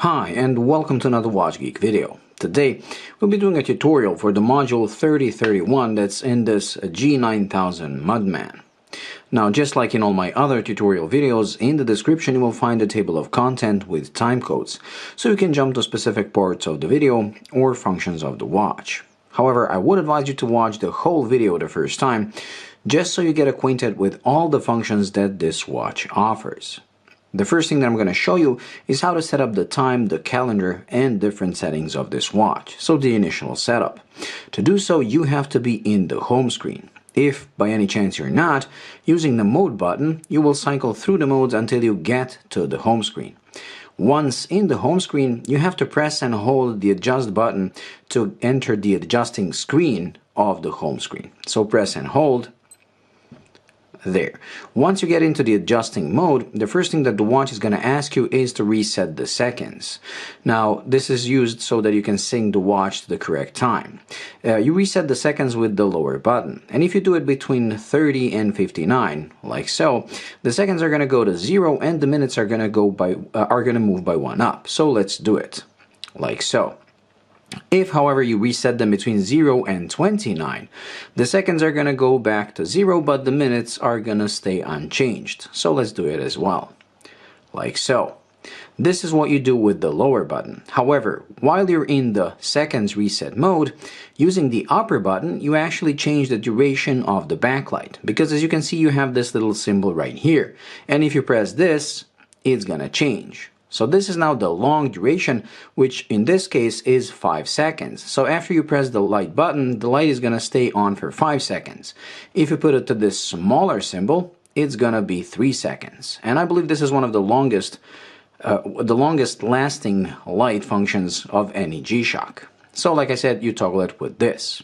Hi and welcome to another Watch Geek video. Today we'll be doing a tutorial for the module 3031 that's in this G9000 Mudman. Now, just like in all my other tutorial videos, in the description you will find a table of content with time codes, so you can jump to specific parts of the video or functions of the watch. However, I would advise you to watch the whole video the first time, just so you get acquainted with all the functions that this watch offers. The first thing that I'm going to show you is how to set up the time, the calendar, and different settings of this watch. So the initial setup. To do so, you have to be in the home screen. If by any chance you're not, using the mode button, you will cycle through the modes until you get to the home screen. Once in the home screen, you have to press and hold the adjust button to enter the adjusting screen of the home screen. So press and hold. There. Once you get into the adjusting mode, the first thing that the watch is going to ask you is to reset the seconds. Now, this is used so that you can sync the watch to the correct time. You reset the seconds with the lower button, and if you do it between 30 and 59, like so, the seconds are going to go to 0 and the minutes are going to move by 1 up. So let's do it, like so. If, however, you reset them between 0 and 29, the seconds are going to go back to 0, but the minutes are going to stay unchanged. So let's do it as well, like so. This is what you do with the lower button. However, while you're in the seconds reset mode, using the upper button, you actually change the duration of the backlight. Because as you can see, you have this little symbol right here. And if you press this, it's going to change. So this is now the long duration, which in this case is 5 seconds. So after you press the light button, the light is going to stay on for 5 seconds. If you put it to this smaller symbol, it's going to be 3 seconds. And I believe this is one of the longest lasting light functions of any G-Shock. So like I said, you toggle it with this.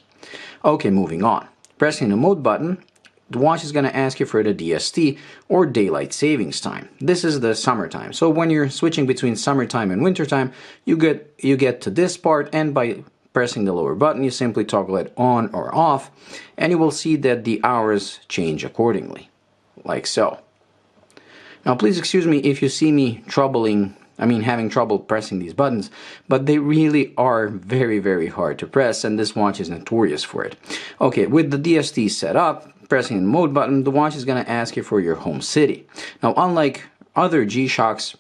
Okay, moving on. Pressing the mode button, the watch is going to ask you for the DST, or Daylight Savings Time. This is the summertime. So when you're switching between summertime and wintertime, you get to this part, and by pressing the lower button, you simply toggle it on or off, and you will see that the hours change accordingly, like so. Now please excuse me if you see me having trouble pressing these buttons, but they really are very, very hard to press, and this watch is notorious for it. Okay, with the DST set up, pressing the mode button, the watch is going to ask you for your home city. Now, unlike other G-Shocks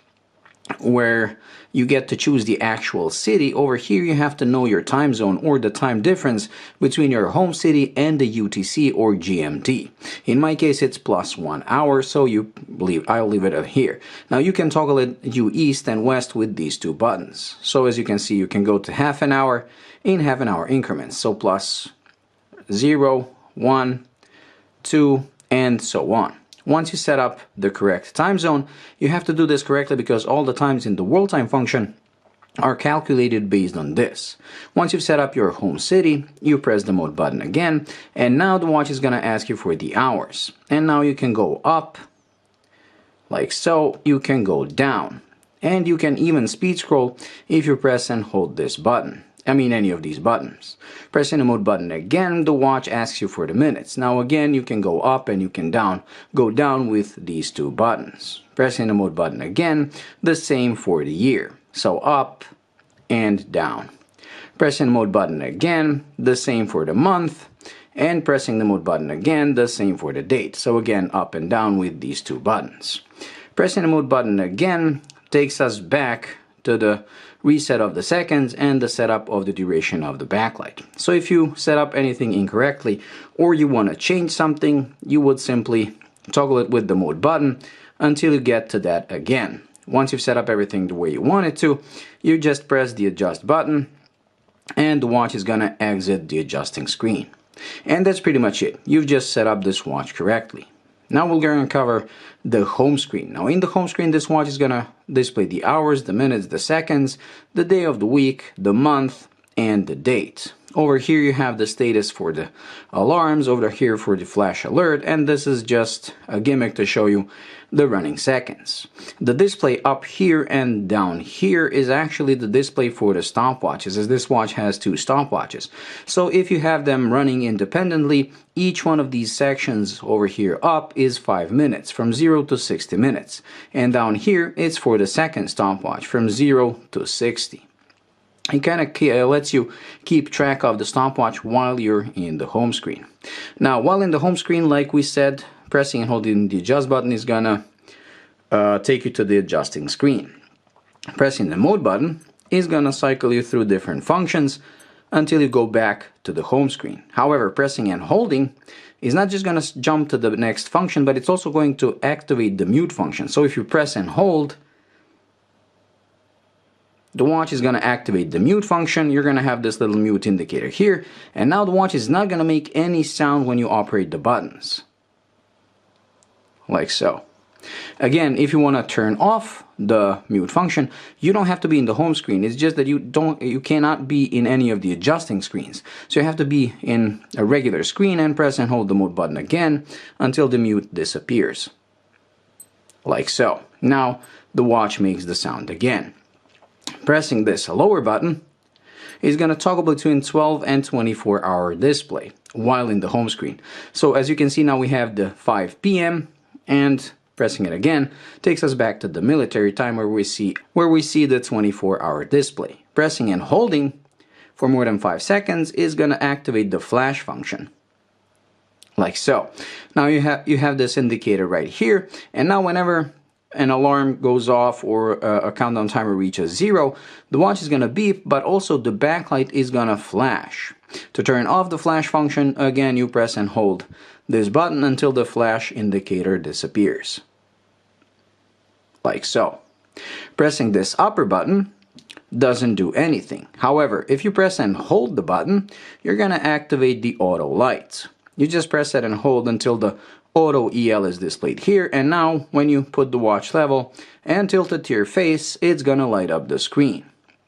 where you get to choose the actual city, over here you have to know your time zone, or the time difference between your home city and the UTC or GMT. In my case, it's +1 hour, so I'll leave it up here. Now you can toggle it east and west with these two buttons. So as you can see, you can go to half an hour in half-an-hour increments. So +0, 1, 2, and so on. Once you set up the correct time zone, you have to do this correctly because all the times in the world time function are calculated based on this. Once you've set up your home city, you press the mode button again, and now the watch is going to ask you for the hours. And now you can go up, like so, you can go down, and you can even speed scroll if you press and hold this button. Any of these buttons. Pressing the mode button again, the watch asks you for the minutes. Now again, you can go up and you can go down with these two buttons. Pressing the mode button again, the same for the year. So up and down. Pressing the mode button again, the same for the month. And pressing the mode button again, the same for the date. So again, up and down with these two buttons. Pressing the mode button again takes us back to the reset of the seconds and the setup of the duration of the backlight. So if you set up anything incorrectly or you want to change something, you would simply toggle it with the mode button until you get to that again. Once you've set up everything the way you want it to, you just press the adjust button and the watch is going to exit the adjusting screen. And that's pretty much it. You've just set up this watch correctly. Now we're going to cover the home screen. Now in the home screen, this watch is going to display the hours, the minutes, the seconds, the day of the week, the month, and the date. Over here you have the status for the alarms, over here for the flash alert, and this is just a gimmick to show you the running seconds. The display up here and down here is actually the display for the stopwatches, as this watch has two stopwatches. So if you have them running independently, each one of these sections over here up is 5 minutes, from 0 to 60 minutes. And down here it's for the second stopwatch, from 0 to 60. It kind of lets you keep track of the stopwatch while you're in the home screen. Now, while in the home screen, like we said, pressing and holding the adjust button is gonna take you to the adjusting screen. Pressing the mode button is gonna cycle you through different functions until you go back to the home screen. However, pressing and holding is not just gonna jump to the next function, but it's also going to activate the mute function. So if you press and hold, the watch is going to activate the mute function. You're going to have this little mute indicator here, and now the watch is not going to make any sound when you operate the buttons, like so. Again, if you want to turn off the mute function, you don't have to be in the home screen. It's just that you cannot be in any of the adjusting screens. So you have to be in a regular screen and press and hold the mode button again until the mute disappears, like so. Now the watch makes the sound again. Pressing this lower button is going to toggle between 12 and 24 hour display while in the home screen. So as you can see, now we have the 5 p.m. and pressing it again takes us back to the military time where we see the 24-hour display. Pressing and holding for more than 5 seconds is going to activate the flash function, like so. Now you have this indicator right here, and now whenever an alarm goes off or a countdown timer reaches 0, the watch is going to beep, but also the backlight is going to flash. To turn off the flash function, again you press and hold this button until the flash indicator disappears, like so. Pressing this upper button doesn't do anything. However, if you press and hold the button, you're going to activate the auto lights. You just press it and hold until the auto EL is displayed here, and now when you put the watch level and tilt it to your face, it's gonna light up the screen.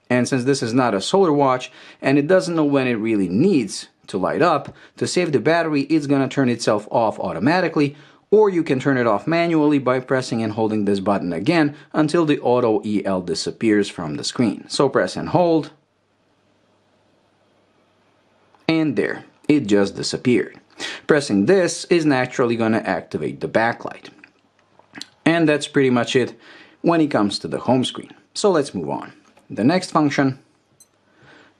And since this is not a solar watch and it doesn't know when it really needs to light up, to save the battery, it's gonna turn itself off automatically, or you can turn it off manually by pressing and holding this button again until the auto EL disappears from the screen. So press and hold, and there, it just disappeared. Pressing this is naturally going to activate the backlight. And that's pretty much it when it comes to the home screen. So let's move on. The next function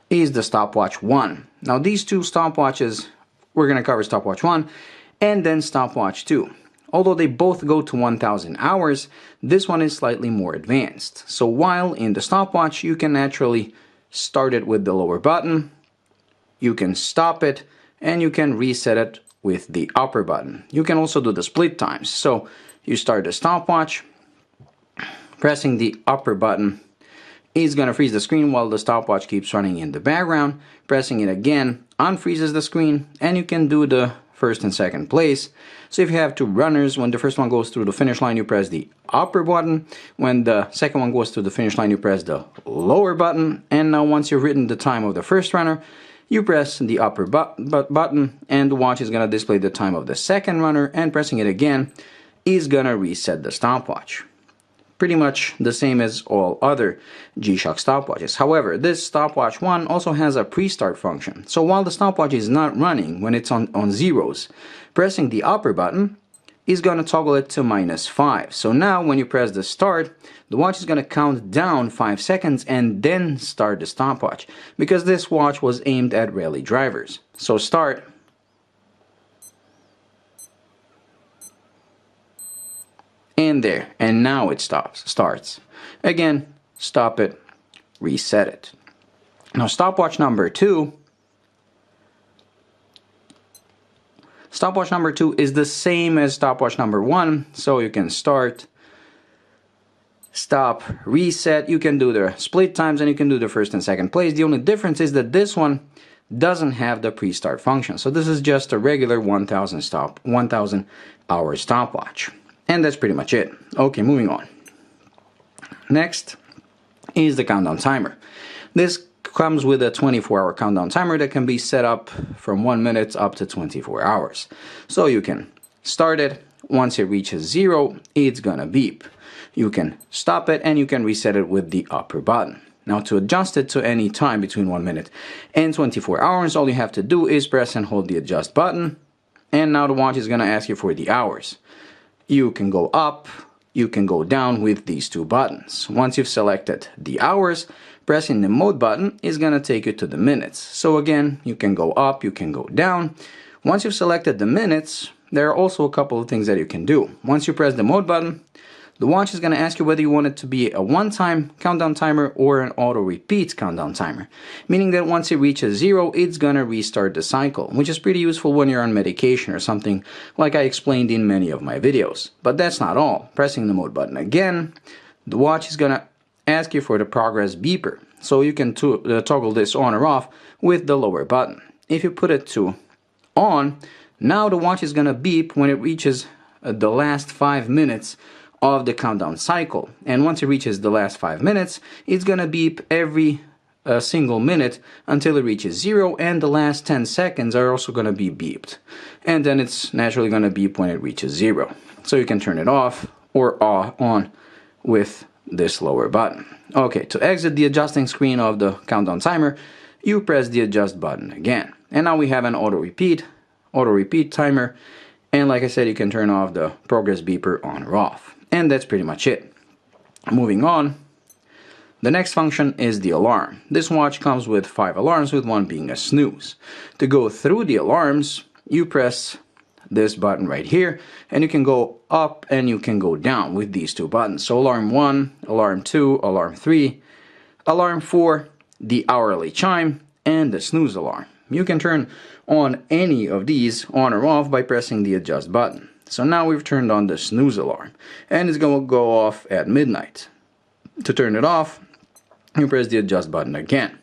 is the stopwatch 1. Now these two stopwatches, we're going to cover stopwatch 1 and then stopwatch 2. Although they both go to 1000 hours, this one is slightly more advanced. So while in the stopwatch, you can naturally start it with the lower button, you can stop it, and you can reset it with the upper button. You can also do the split times. So you start the stopwatch, pressing the upper button is going to freeze the screen while the stopwatch keeps running in the background. Pressing it again unfreezes the screen, and you can do the first and second place. So if you have two runners, when the first one goes through the finish line, you press the upper button. When the second one goes through the finish line, you press the lower button. And now once you've written the time of the first runner, you press the upper button and the watch is going to display the time of the second runner, and pressing it again is going to reset the stopwatch. Pretty much the same as all other G-Shock stopwatches. However, this stopwatch 1 also has a pre-start function. So while the stopwatch is not running when it's on zeros, pressing the upper button is going to toggle it to -5. So now when you press the start, the watch is going to count down 5 seconds and then start the stopwatch, because this watch was aimed at rally drivers. So start, and there, and now it starts. Again, stop it, reset it. Now stopwatch number 2. Stopwatch number 2 is the same as stopwatch number 1, so you can start, stop, reset. You can do the split times and you can do the first and second place. The only difference is that this one doesn't have the pre-start function. So this is just a regular 1000 hour stopwatch. And that's pretty much it. Okay, moving on. Next is the countdown timer. This comes with a 24-hour countdown timer that can be set up from 1 minute up to 24 hours. So you can start it. Once it reaches 0, it's gonna beep. You can stop it and you can reset it with the upper button. Now to adjust it to any time between 1 minute and 24 hours, all you have to do is press and hold the adjust button, and now the watch is gonna ask you for the hours. You can go up, you can go down with these two buttons. Once you've selected the hours, pressing the mode button is gonna take you to the minutes. So again, you can go up, you can go down. Once you've selected the minutes, there are also a couple of things that you can do. Once you press the mode button, the watch is going to ask you whether you want it to be a one-time countdown timer or an auto-repeat countdown timer, meaning that once it reaches 0, it's going to restart the cycle, which is pretty useful when you're on medication or something like I explained in many of my videos. But that's not all. Pressing the mode button again, the watch is going to ask you for the progress beeper, so you can toggle this on or off with the lower button. If you put it to on, now the watch is going to beep when it reaches the last 5 minutes of the countdown cycle, and once it reaches the last 5 minutes, it's gonna beep every single minute until it reaches 0, and the last 10 seconds are also gonna be beeped, and then it's naturally gonna beep when it reaches 0. So you can turn it off or on with this lower button. Okay, to exit the adjusting screen of the countdown timer, you press the adjust button again, and now we have an auto repeat timer, and like I said, you can turn off the progress beeper on or off. And that's pretty much it. Moving on, the next function is the alarm. This watch comes with 5 alarms, with one being a snooze. To go through the alarms, you press this button right here, and you can go up and you can go down with these two buttons. So alarm 1, alarm 2, alarm 3, alarm 4, the hourly chime, and the snooze alarm. You can turn on any of these on or off by pressing the adjust button. So now we've turned on the snooze alarm, and it's going to go off at midnight. To turn it off, you press the adjust button again.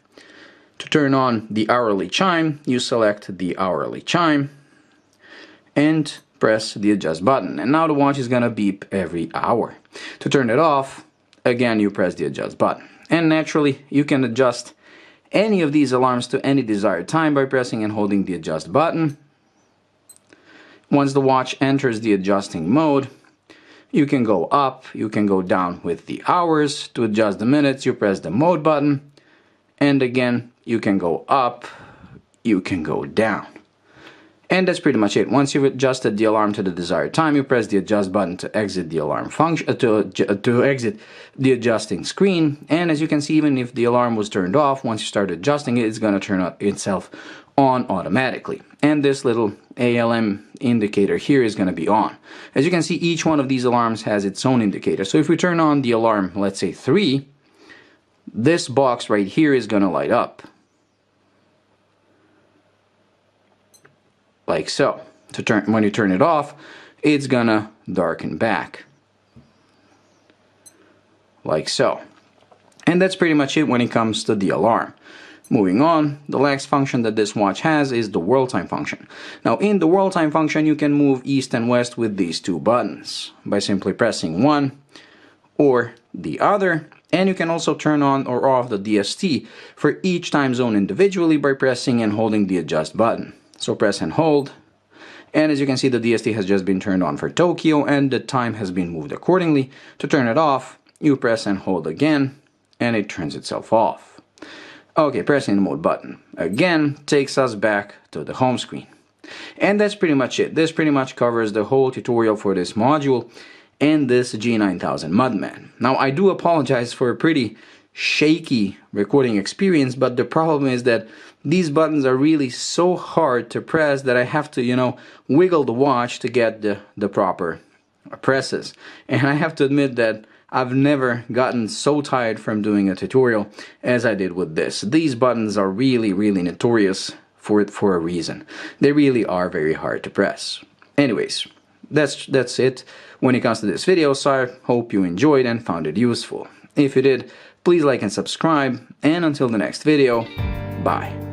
To turn on the hourly chime, you select the hourly chime and press the adjust button, and now the watch is going to beep every hour. To turn it off, again you press the adjust button, and naturally you can adjust any of these alarms to any desired time by pressing and holding the adjust button. Once the watch enters the adjusting mode, you can go up, you can go down with the hours. To adjust the minutes, you press the mode button, and again you can go up, you can go down. And that's pretty much it. Once you've adjusted the alarm to the desired time, you press the adjust button to exit the alarm function, to exit the adjusting screen. And as you can see, even if the alarm was turned off, once you start adjusting it, it's going to turn itself on automatically. And this little ALM indicator here is going to be on. As you can see, each one of these alarms has its own indicator. So if we turn on the alarm, let's say 3, this box right here is going to light up. Like so. When you turn it off, it's gonna darken back. Like so. And that's pretty much it when it comes to the alarm. Moving on, the last function that this watch has is the world time function. Now in the world time function, you can move east and west with these two buttons by simply pressing one or the other. And you can also turn on or off the DST for each time zone individually by pressing and holding the adjust button. So press and hold, and as you can see, the DST has just been turned on for Tokyo and the time has been moved accordingly. To turn it off, you press and hold again, and it turns itself off. Okay, pressing the mode button again takes us back to the home screen. And that's pretty much it. This pretty much covers the whole tutorial for this module and this G9000 Mudman. Now I do apologize for a pretty shaky recording experience, but the problem is that these buttons are really so hard to press that I have to, wiggle the watch to get the proper presses. And I have to admit that I've never gotten so tired from doing a tutorial as I did with this. These buttons are really, really notorious for a reason. They really are very hard to press. Anyways, that's it when it comes to this video, so I hope you enjoyed and found it useful. If you did, please like and subscribe, and until the next video, bye.